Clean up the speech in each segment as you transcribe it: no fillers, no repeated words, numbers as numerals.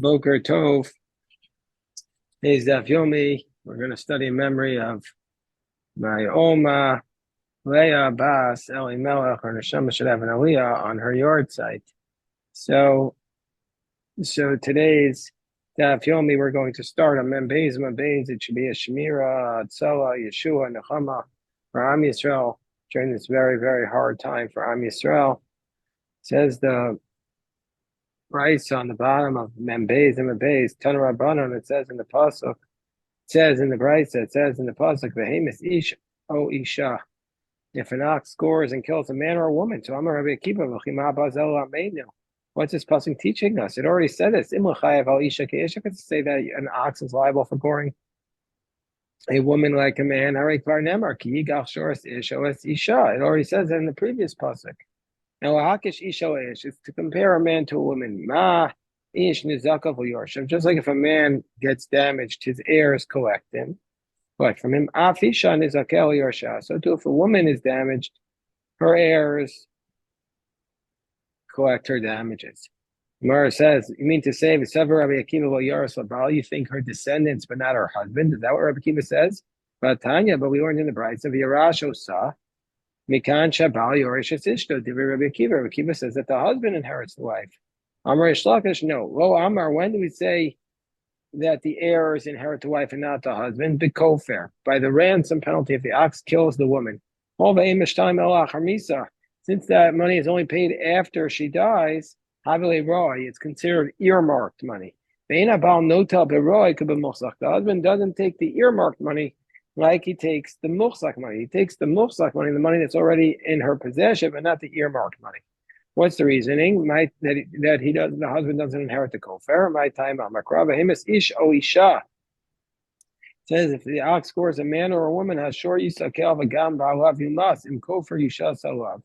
Boker Tov. Today's Daf Yomi. We're going to study in memory of my Oma, Leah Bas Eli Melech, or Neshama should have an Aliyah on her yard site. So today's Daf Yomi, we're going to start on Membeis. It should be a Shemira, Tzala, Yeshua, Nechama for Am Yisrael during this very, very hard time for Am Yisrael. It says the price on the bottom of Membeis, Tanur Rabbanon, it says in the Pasuk. It says in the Brisa, it says in the pasuk, "Vehemis ish o isha." If an ox scores and kills a man or a woman, so Amar Rabbi Akiva, "V'chima bazel ameinu." What's this pasuk teaching us? It already said this. Im l'chayev al isha ke'isha. Could say that an ox is liable for goring a woman like a man. Harei kvar nemar ki yigach shoras ish o es isha. It already says that in the previous pasuk. Now, hakish isha o ish is to compare a man to a woman. Ma ish nizakav yorshav. Just like if a man gets damaged, his heirs collect him. But from him, afisha nizakel yorsha. So too, if a woman is damaged, her heirs collect her damages. Gemara says, you mean to say, Rabbi Akiva you think her descendants, but not her husband? Is that what Rabbi Akiva says? But Tanya, but we learned in the Brisa of Yarash Osa, Mikan Shabal Yorish Ishto, Rabbi Akiva. Rabbi Akiva says that the husband inherits the wife. Amar Ishlakish, no. Lo Amar, when do we say that the heirs inherit the wife and not the husband? B'kofer, by the ransom penalty if the ox kills the woman. Since that money is only paid after she dies, it's considered earmarked money. The husband doesn't take the earmarked money like he takes the muhsak money. He takes the muhsak money, the money that's already in her possession, but not the earmarked money. What's the reasoning? That he does the husband doesn't inherit the kofer. My time himis ish o isha. Says if the ox scores a man or a woman, hashor yisakel v'gam ba'alav yumas im kofer yisha salav.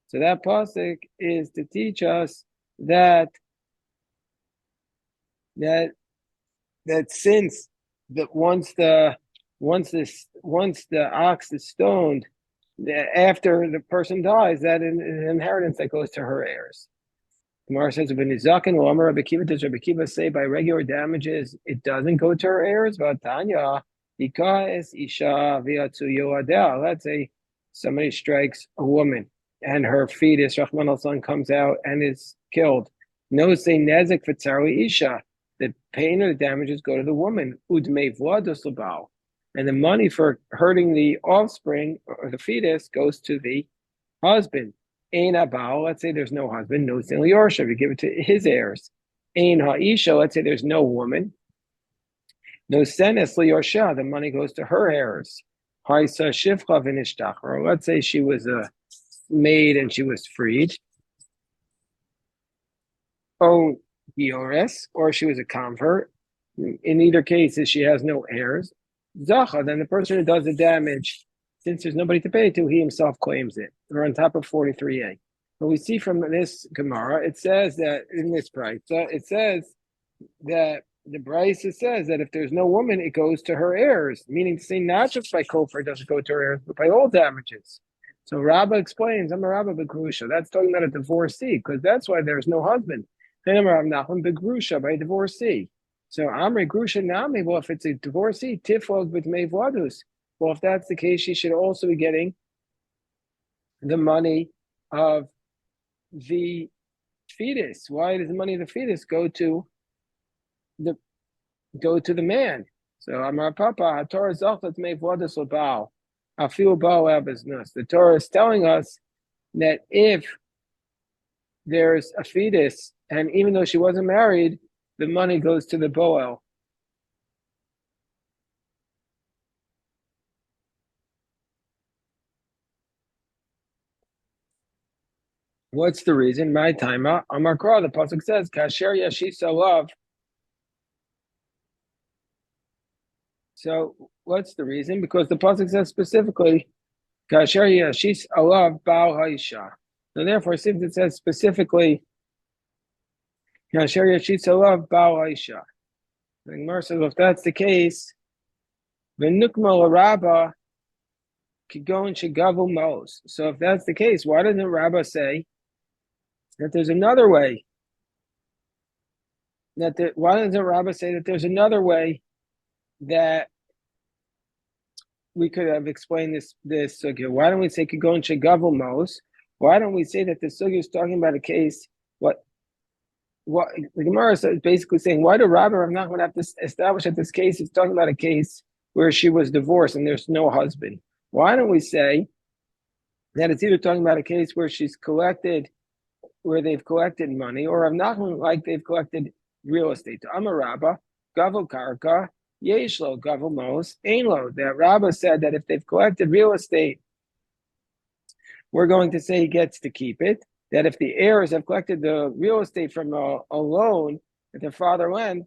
So that pasuk is to teach us that since that once the ox is stoned, after the person dies, that an inheritance that goes to her heirs. Gemara says, does Rabbi Akiva say by regular damages it doesn't go to her heirs? But Tanya, let's say somebody strikes a woman and her fetus, Rahman al-San, comes out and is killed. No say nezek v'tzarli isha. The pain or the damages go to the woman. Udmei v'lados l'bal. And the money for hurting the offspring or the fetus goes to the husband. Ein abal, let's say there's no husband, no sin liyorsha, we give it to his heirs. Ein ha'isha, let's say there's no woman. No senes liyorsha, the money goes to her heirs. Ha'isa shivcha v'nishtachar, let's say she was a maid and she was freed. Oh, Giores, or she was a convert. In either case, she has no heirs. Zacha, then the person who does the damage, since there's nobody to pay to, he himself claims it. We're on top of 43a. But we see from this Gemara, it says that in this price, it says that the Brisa says that if there's no woman, it goes to her heirs, meaning to say not just by kofar does it go to her heirs, but by all damages. So Rabbah explains, I'm a Rabbah Begrusha. That's talking about a divorcee, because that's why there's no husband. Then I'm Rav Nachman Begrusha, by a divorcee. So Amri Grusha Nami, well, if it's a divorcee, Tifos with Mevladus. Well, if that's the case, she should also be getting the money of the fetus. Why does the money of the fetus go to the man? So Amar Papa, Torah Zachat Mevladus Obal. Afil Baal Abiznus. The Torah is telling us that if there's a fetus, and even though she wasn't married, the money goes to the Boel. What's the reason? My time, Amar Kra, the pasuk says, "Kasher yashisa love." So, what's the reason? Because the pasuk says specifically, "Kasher yashis alav Baal Haisha." So, therefore, since it says specifically, "Kasher yashis alav Baal Haisha," the Gemara says, if that's the case, v'nukma l'Rabba kigon shegavu mos. So, if that's the case, why doesn't Rabbah say that there's another way why doesn't Rabbah say that there's another way that we could have explained this sugya? Why don't we say Kigon Shegavel Mos? Why don't we say that the sugya is talking about a case? What the Gemara is basically saying? Why do Rabbah Rav Nachman have to establish that this case is talking about a case where she was divorced and there's no husband? Why don't we say that it's either talking about a case where they've collected money, or Rav Nachman like they've collected real estate? Amar Rabbah Gavel Karka Yeshlo Gavel Mos Einlo. That Rabbah said that if they've collected real estate, we're going to say he gets to keep it. That if the heirs have collected the real estate from a loan that their father lent,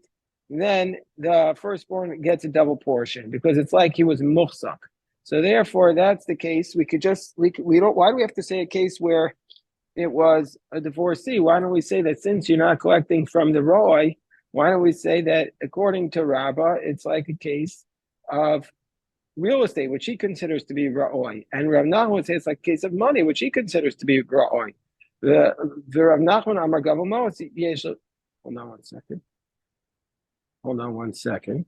then the firstborn gets a double portion because it's like he was muhsak. So therefore, that's the case. We don't. Why do we have to say a case where it was a divorcee? Why don't we say that since you're not collecting from the Roy, why don't we say that according to Rabbah, it's like a case of real estate, which he considers to be Ra'oi. And Rav Nachman would say it's like a case of money, which he considers to be Ra'oi. The Rav Nachman Amar Gavamo, hold on one second.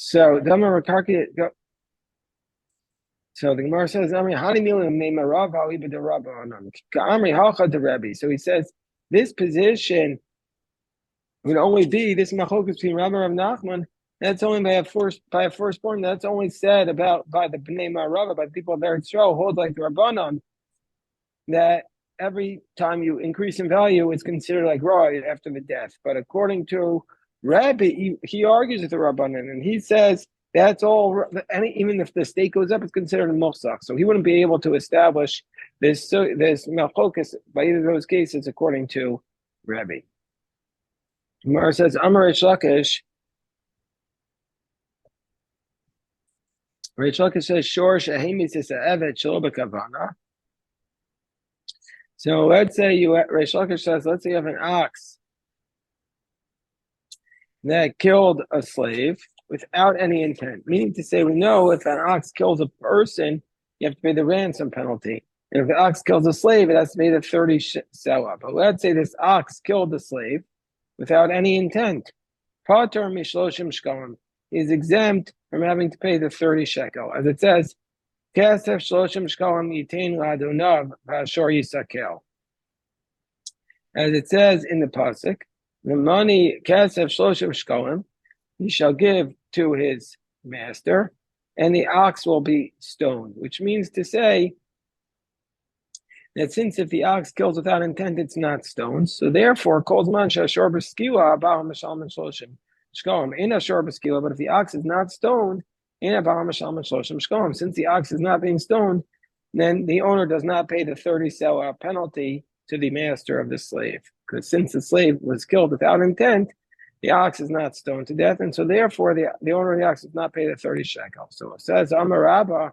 So the Gemara says, so he says this position would only be this machlokas between Rabbi Rav Nachman. That's only by a firstborn. That's only said about by the Bnei Marava, by the people of Eretz Yisrael, hold like the Rabbanon, that every time you increase in value, it's considered like roy after the death. But according to Rabbi, he argues with the Rabbanon, and he says that's all. Even if the estate goes up, it's considered a mosach. So he wouldn't be able to establish this malchokas by either of those cases, according to Rabbi. Gemara says, Amar Reish Lakish. Reish Lakish says, Shor shehemis is a evet shelo b'kavana. So let's say Reish Lakish says, let's say you have an ox that killed a slave without any intent. Meaning to say, we know if an ox kills a person, you have to pay the ransom penalty. And if the ox kills a slave, it has to pay the 30 selah. But let's say this ox killed the slave without any intent. Pater mishloshim shkalim. Is exempt from having to pay the 30 shekel. As it says, Kasef shloshim shkalim yitain ladonav v'ashor yisakel. As it says in the pasuk, the money Kasef shloshim shkalim he shall give to his master, and the ox will be stoned, which means to say that since if the ox kills without intent, it's not stoned. So therefore, kol zman she'ashor b'skila abal mishalman shloshim shkalim in ashor b'skila. But if the ox is not stoned, in abal mishalman shloshim shkalim, since the ox is not being stoned, then the owner does not pay the 30 selah penalty to the master of the slave, because since the slave was killed without intent, the ox is not stoned to death, and so therefore the owner of the ox does not pay the 30 shekel. So it says, Amar Rabbah,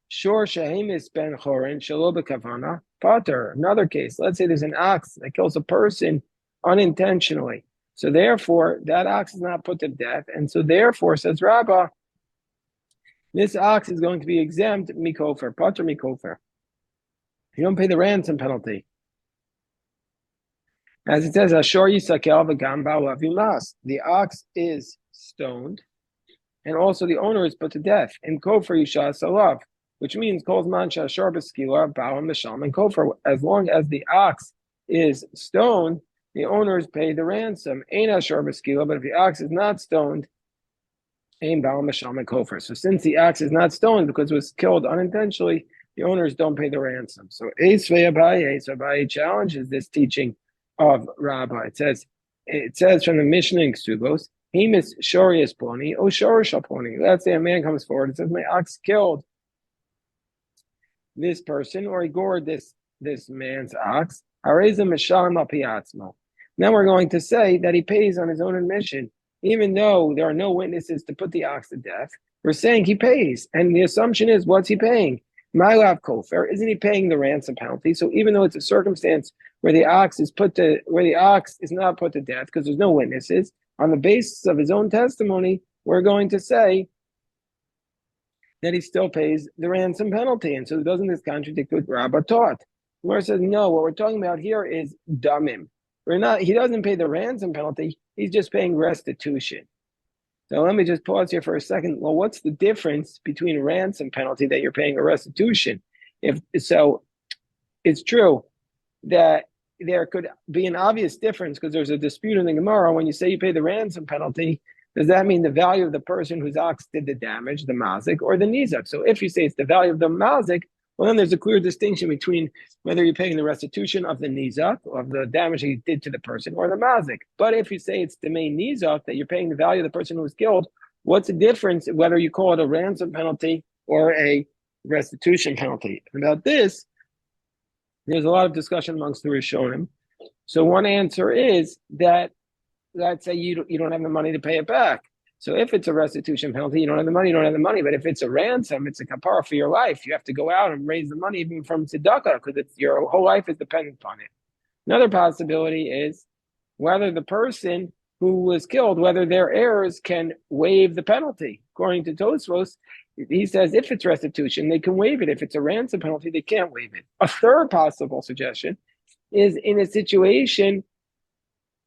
Shor shehemis ben chorin shelo b'kavana pater. Another case, let's say there's an ox that kills a person unintentionally. So therefore, that ox is not put to death, and so therefore, says Rabbah, this ox is going to be exempt mikofer, pater mikofer. You don't pay the ransom penalty. As it says, Ashor Yisakel v'gam ba'alav yumas. The ox is stoned, and also the owner is put to death. And kofer yishas alav, which means kol zman she'ashor b'skila ba'al misham and kofer. As long as the ox is stoned, the owner is paid the ransom. Ein ashor b'skila, but if the ox is not stoned, ein ba'al misham and kofer. So since the ox is not stoned because it was killed unintentionally, the owners don't pay the ransom. So Eisvei Abaye, so Abaye challenges this teaching of Rabbah. It says from the Mishnah in Ksubos, Hemis Shorius Poni, O Shorish Poni. Let's say a man comes forward and says, my ox killed this person, or he gored this man's ox. Then we're going to say that he pays on his own admission, even though there are no witnesses to put the ox to death. We're saying he pays, and the assumption is, what's he paying? Mylav kofer, isn't he paying the ransom penalty? So even though it's a circumstance where the ox is not put to death because there's no witnesses, on the basis of his own testimony, we're going to say that he still pays the ransom penalty. And so doesn't this contradict what Rabbah taught? Gemara says, no, what we're talking about here is damim. He doesn't pay the ransom penalty, he's just paying restitution. So let me just pause here for a second. Well, what's the difference between a ransom penalty that you're paying a restitution? If so, it's true that there could be an obvious difference because there's a dispute in the Gemara. When you say you pay the ransom penalty, does that mean the value of the person whose ox did the damage, the mazik, or the nizak? So if you say it's the value of the mazik, well, then there's a clear distinction between whether you're paying the restitution of the nizak, of the damage he did to the person, or the mazik. But if you say it's the main nizak, that you're paying the value of the person who was killed, what's the difference whether you call it a ransom penalty or a restitution penalty? About this, there's a lot of discussion amongst the Rishonim. So one answer is that, let's say you don't have the money to pay it back. So if it's a restitution penalty, you don't have the money, But if it's a ransom, it's a kapara for your life. You have to go out and raise the money even from tzedakah because your whole life is dependent upon it. Another possibility is whether the person who was killed, whether their heirs can waive the penalty. According to Tosfos, he says if it's restitution, they can waive it. If it's a ransom penalty, they can't waive it. A third possible suggestion is in a situation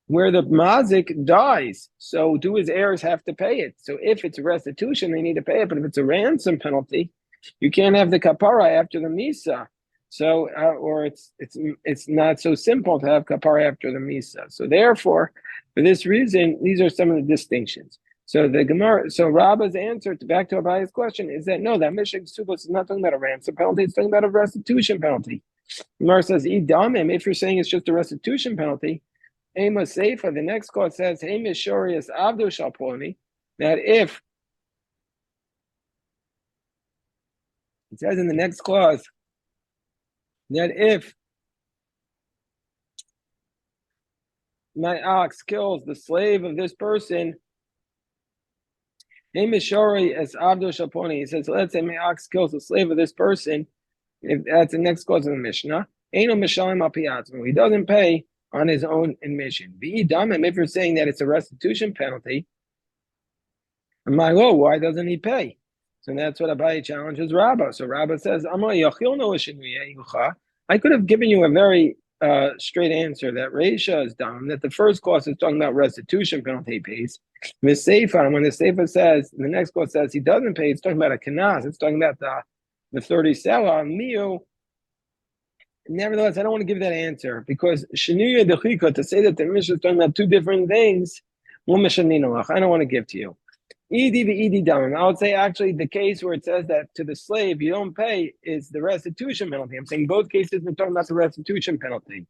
where the mazik dies. So do his heirs have to pay it? So if it's a restitution, they need to pay it. But if it's a ransom penalty, you can't have the kapara after the misa. So, or it's not so simple to have kapara after the misa. So therefore, for this reason, these are some of the distinctions. So the Gemara, so Rabbah's answer back to Abaya's question is that no, that Mishnah Subos is not talking about a ransom penalty, it's talking about a restitution penalty. Gemara says, Idamim, if you're saying it's just a restitution penalty, Ema Seifa, the next clause says, Hey Mishorius Avdu Shalponi, that if it says in the next clause that if my ox kills the slave of this person, Hey Mishorius Avdu Shalponi, he says, let's say my ox kills the slave of this person, if that's the next clause of the Mishnah, Eino Mishalim Apiatzmu, he doesn't pay on his own admission. If you're saying that it's a restitution penalty, why doesn't he pay? So that's what Abaye challenges Rabbah. So Rabbah says, I could have given you a very straight answer that Reisha is dumb, that the first clause is talking about restitution penalty he pays. The Seifa, when the Seifa says, the next clause says he doesn't pay, it's talking about a kanas, it's talking about the 30 selah, miu. Nevertheless, I don't want to give that answer because Shaniya Dechika, to say that the Mishnah is talking about two different things, I don't want to give to you. I would say actually the case where it says that to the slave you don't pay is the restitution penalty. I'm saying both cases are talking about the restitution penalty.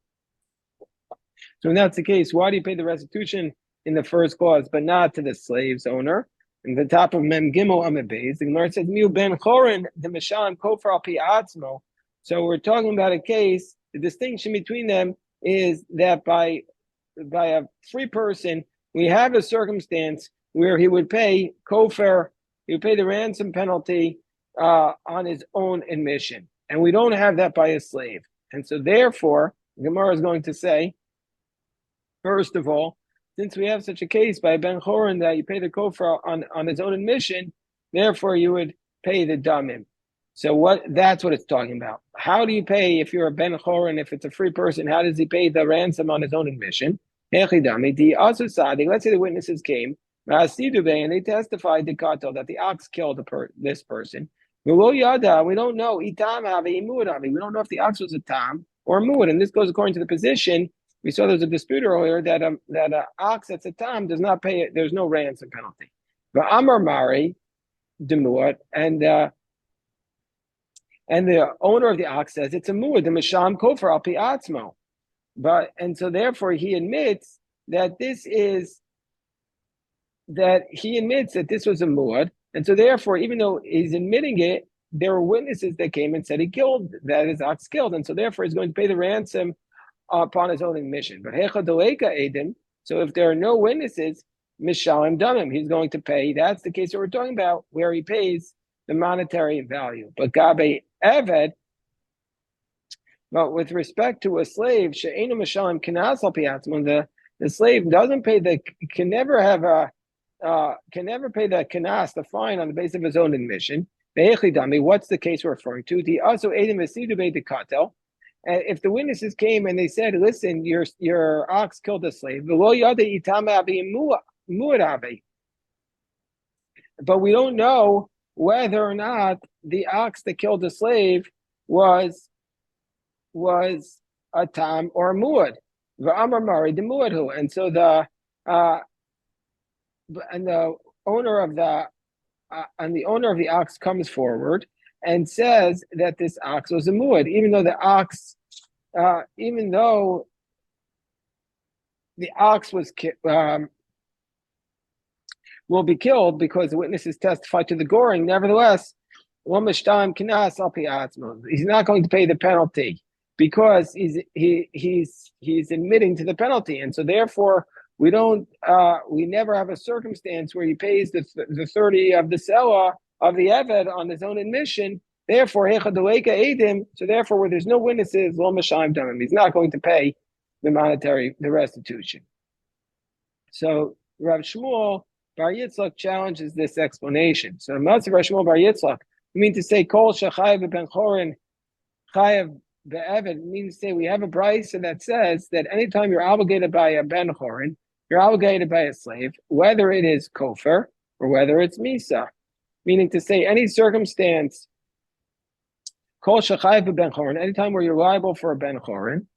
So when that's the case, why do you pay the restitution in the first clause but not to the slave's owner? In the top of Mem Gimel Amid Beis, the Gemara says, Miu ben Chorin, the Mishan Kofar al Pi Atzmo. So we're talking about a case, the distinction between them is that by a free person, we have a circumstance where he would pay kofar, he would pay the ransom penalty on his own admission. And we don't have that by a slave. And so therefore, Gemara is going to say, first of all, since we have such a case by Ben Chorin that you pay the kofar on his own admission, therefore you would pay the damim. So that's what it's talking about. How do you pay if you're a Ben Chorin, if it's a free person, how does he pay the ransom on his own admission? Let's say the witnesses came, and they testified to Kato that the ox killed this person. We don't know. We don't know if the ox was a tam or a muad. And this goes according to the position. We saw there's a dispute earlier that an ox that's a tam does not pay it. There's no ransom penalty. But Amar Mari, demuad, and the owner of the ox says it's a muad, the misham kofar al pi atzmo. And so therefore he admits that this was a muad. And so therefore, even though he's admitting it, there were witnesses that came and said he killed, that his ox killed, and so therefore he's going to pay the ransom upon his own admission. But hecha deleka edim, so if there are no witnesses, mishalim damim, he's going to pay. That's the case that we're talking about, where he pays the monetary value. But gabe eved, but with respect to a slave, she'enu mishalim kinas al piatzman, the slave doesn't pay can never pay the kinas, the fine, on the basis of his own admission. What's the case we're referring to? The also edim v'sidu the katel. And if the witnesses came and they said, "Listen, your ox killed a slave," but we don't know whether or not the ox that killed the slave was a tam or a muad. And so the owner of the ox comes forward and says that this ox was a muad, even though the ox will be killed because the witnesses testify to the goring. Nevertheless, he's not going to pay the penalty because he's admitting to the penalty, and so therefore we never have a circumstance where he pays the 30 of the selah of the eved on his own admission. Therefore, so therefore, where there's no witnesses, he's not going to pay the restitution. So Rav Shmuel Bar Yitzchak challenges this explanation. So Rav Shmuel Bar Yitzchak, we mean to say Kol Shachayev Ben Chorin Chayev Be'eved, means to say we have a brisa that says that anytime you're obligated by a Ben Chorin, you're obligated by a slave, whether it is kofar or whether it's misa. Meaning to say any circumstance, Kol Shachayev Ben Chorin, anytime where you're liable for a Ben Chorin,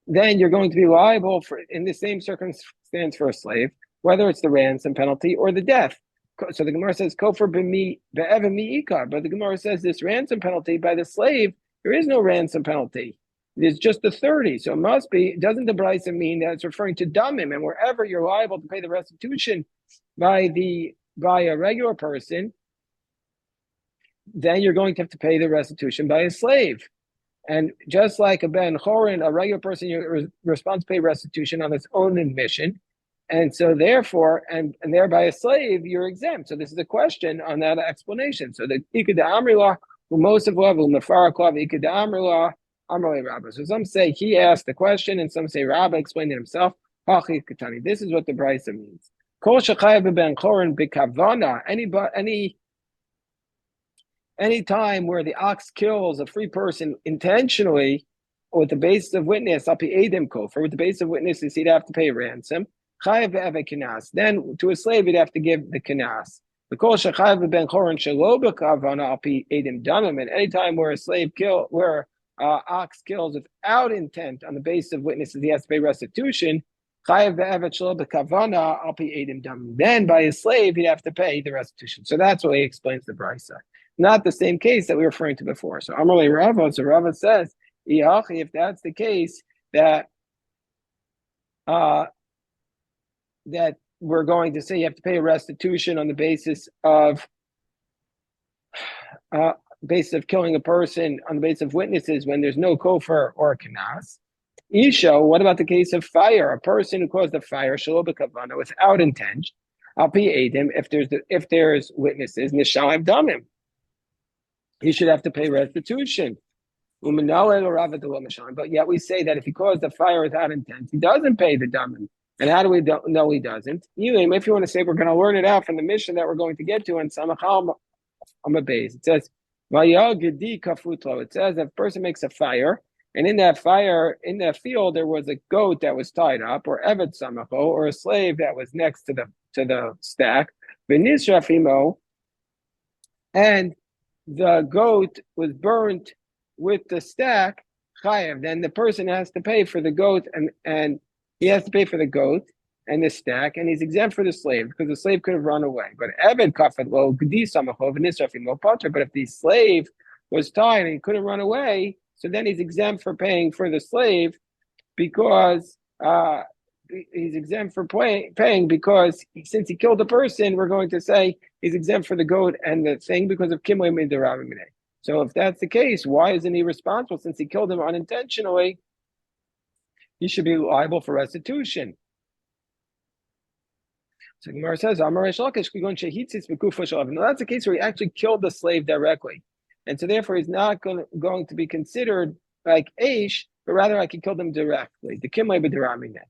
then you're going to be liable for, in the same circumstance, for a slave, whether it's the ransom penalty or the death. So the Gemara says kofar be'eved mi'ikar, but the Gemara says this ransom penalty by the slave, there is no ransom penalty. It's just the 30. So it must be, doesn't the brisa mean that it's referring to damim, and wherever you're liable to pay the restitution by a regular person, then you're going to have to pay the restitution by a slave. And just like a ben chorin, a regular person, you're responsible to pay restitution on its own admission. And so therefore, and thereby a slave, you're exempt. So this is a question on that explanation. So the ikeda amrila, most of level, nefaraklav ikeda amrila, amrle rabba. So some say he asked the question, and some say Rabba explained it himself. Hachi katani. This is what the brisa means. Kol shechayev ben chorin b'kavana. Any time where the ox kills a free person intentionally, or with the basis of witness, api edim kofar, with the basis of witnesses, he'd have to pay a ransom. Chayev be'eved kinas. Then to a slave, he'd have to give the kinas. The kol shechayev ben chorin shelo b'kavana api edim damim. And any time where a slave ox kills without intent on the basis of witnesses, he has to pay restitution. Chayev be'eved shelo b'kavana api edim damim. Then by a slave, he'd have to pay the restitution. So that's what he explains the brisa. Not the same case that we were referring to before. So Amarle Rava, so Rava says, if that's the case, that we're going to say you have to pay a restitution on the basis of killing a person on the basis of witnesses when there's no kofar or kanas. Isha, what about the case of fire? A person who caused the fire, shelo b'kavana, without intent, api edim, if there's witnesses, nishalim damim, he should have to pay restitution. But yet we say that if he caused the fire without intent, he doesn't pay the damim. And how do we know he doesn't? If you want to say, we're going to learn it out from the mission that we're going to get to in Samachal Amabez. It says, it says that a person makes a fire, and in that fire, in that field, there was a goat that was tied up, or evet samacho, or a slave that was next to the stack. And the goat was burnt with the stack, chayev. Then the person has to pay for the goat, and he has to pay for the goat and the stack, and he's exempt for the slave because the slave could have run away. But eved kafed lo gdi samachov nisrafim lo pater. But if the slave was tied and he couldn't run away, so then he's exempt for paying for the slave because he's exempt for paying because since he killed the person, we're going to say he's exempt for the goat and the thing because of kimwe midrabimine. So if that's the case, why isn't he responsible since he killed him unintentionally? He should be liable for restitution. So Gemara says, "Amar Reish Lakish, we go and shehitzis b'kufa shalav." Now that's the case where he actually killed the slave directly, and so therefore he's not going to be considered like Aish, but rather like he killed him directly. The kimlei b'diramineh.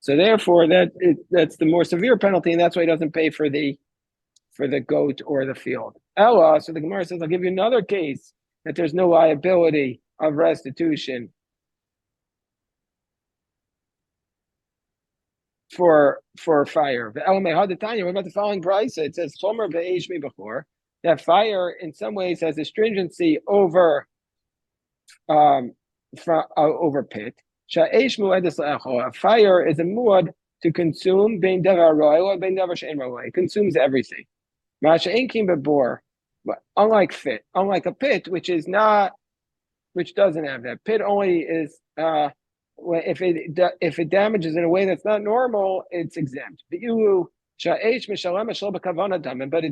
So therefore, that's the more severe penalty, and that's why he doesn't pay for the goat or the field. Ella, so the Gemara says, I'll give you another case that there's no liability of restitution for fire. What about the following price? It says Chomer be'esh mi before that fire in some ways has a stringency over over pit. Sha'esh mu'edus le'echol. Fire is a muad to consume bein davar ro'el and bein davar she'en ro'el. It consumes everything. Masha enkim bebor. But unlike a pit, which doesn't have that. Pit only is if it damages in a way that's not normal, it's exempt. But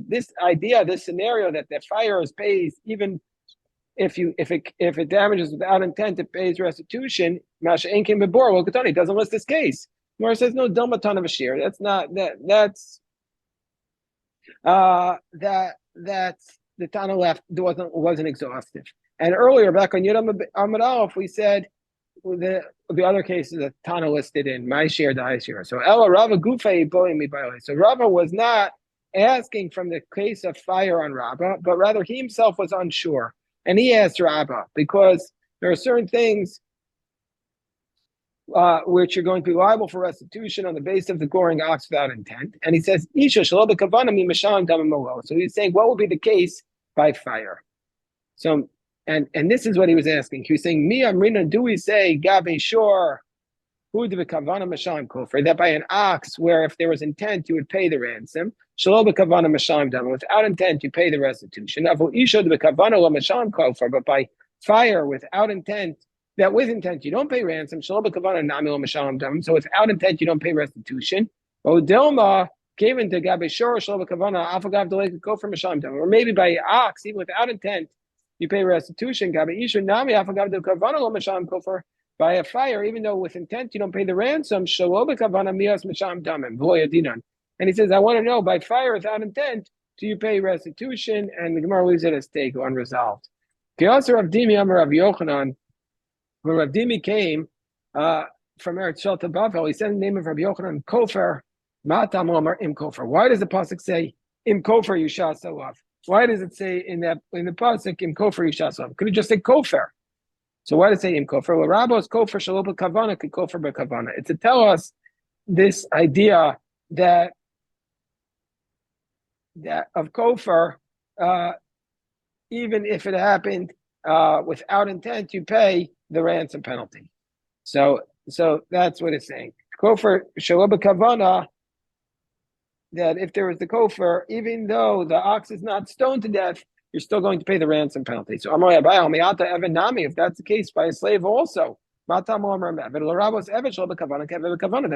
this idea, this scenario that the fire is pays even if it damages without intent, it pays restitution. Masha enkim bebor. Well, Katani doesn't list this case. Gemara says no dilmatan of a shear. That's not that. That's that's the Tana left wasn't exhaustive. And earlier, back on Yudam Amud Aleph, we said the other cases that Tana listed in my share, the share. So Ella Rava Gufei Boim Mi Baile. So Rava was not asking from the case of fire on Rava, but rather he himself was unsure, and he asked Rava because there are certain things which are going to be liable for restitution on the basis of the goring ox without intent. And he says, Isha shelo b'kavana mi masham dam molo. So he's saying, what will be the case by fire? So, and this is what he was asking. He was saying, Mi amrina, do we say, Gabe shor, hu de b'kavana masham kofer, that by an ox, where if there was intent, you would pay the ransom, shelo b'kavana masham dam, without intent, you pay the restitution. Avo isha de b'kavana lo masham kofer, but by fire, without intent, that with intent you don't pay ransom. So without intent you don't pay restitution. Or maybe by ox, even without intent, you pay restitution. By a fire, even though with intent you don't pay the ransom. And he says, I want to know, by fire without intent, do you pay restitution? And the Gemara leaves it as stego, unresolved. When Rav Dimi came from Eretz Shel to Bavel, he said the name of Rabbi Yochanan Kofer, Matam Omer Im Kofer. Why does the pasuk say Im Kofer Yushas Alav? Why does it say in the pasuk Im Kofer Yushas Alav? Could it just say Kofer? So why does it say Im Kofer? Well, Rabos Kofer Shalom Kavana could Kofer Bekavana. It's to tell us this idea that of Kofer, even if it happened without intent, you pay the ransom penalty. So that's what it's saying. Kofer Shalom Kavana, that if there was the Kofer, even though the ox is not stoned to death, you're still going to pay the ransom penalty. So if that's the case by a slave also, that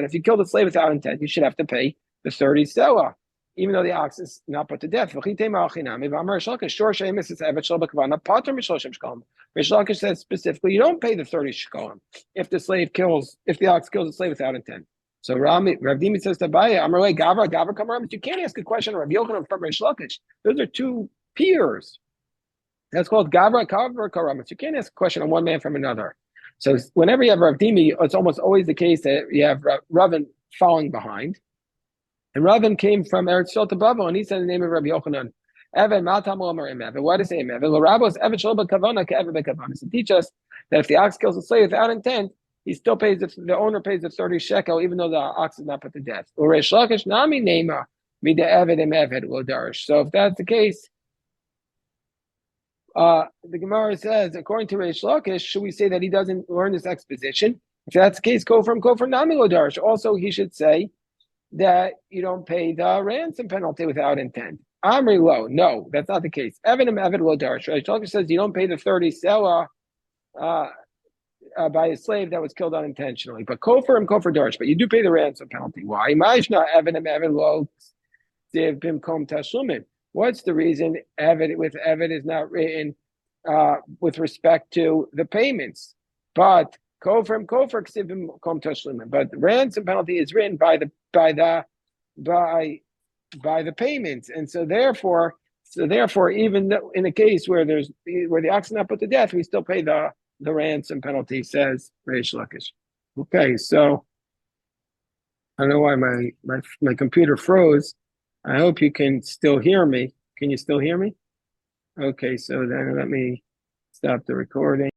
if you kill the slave without intent, you should have to pay the 30 selah, even though the ox is not put to death. Rish Lakish says specifically, you don't pay the 30 shekalim if the ox kills the slave without intent. So Rav Dimi says to Abaye, Amarle Gavra Kamma, but you can't ask a question of Rav Yochanan from Rish Lakish. Those are two peers. That's called Gavra Karamas. You can't ask a question on one man from another. So whenever you have Rav Dimi, it's almost always the case that you have Ravin following behind. And Ravin came from Eretz Shel to Bavel, and he said the name of Rabbi Yochanan. Evan Matam Omer Im Evan. Why does he say Im Evan? L'Rabos Evan Shel B'Kavana Ke'Evan B'Kavana. To teach us that if the ox kills a slave without intent, he still pays the owner pays the 30 shekel, even though the ox is not put to death. Uresh Lakish Nami Neima Mida Eved Im Eved Lo Darish. So if that's the case, the Gemara says, according to Reish Lakish, should we say that he doesn't learn this exposition? If that's the case, Kofer Nami Lo Darish. Also, he should say that you don't pay the ransom penalty without intent. Amri Lo, no, that's not the case. Evan Im Eved Lo Darish. Reish Lakish says you don't pay the 30 selah by a slave that was killed unintentionally. But Kofer Darish, but you do pay the ransom penalty. Why? Ma'ishna Evan Im Eved Lo Ziv Bimkom Tashlumin. What's the reason Evid is not written with respect to the payments. But kofar ksivim kom tashlumin. But the ransom penalty is written by the payments, and so therefore, even in a case where the ox is not put to death, we still pay the ransom penalty. Says Reish Lakish. Okay, so I don't know why my computer froze. I hope you can still hear me. Can you still hear me? Okay, so then let me stop the recording.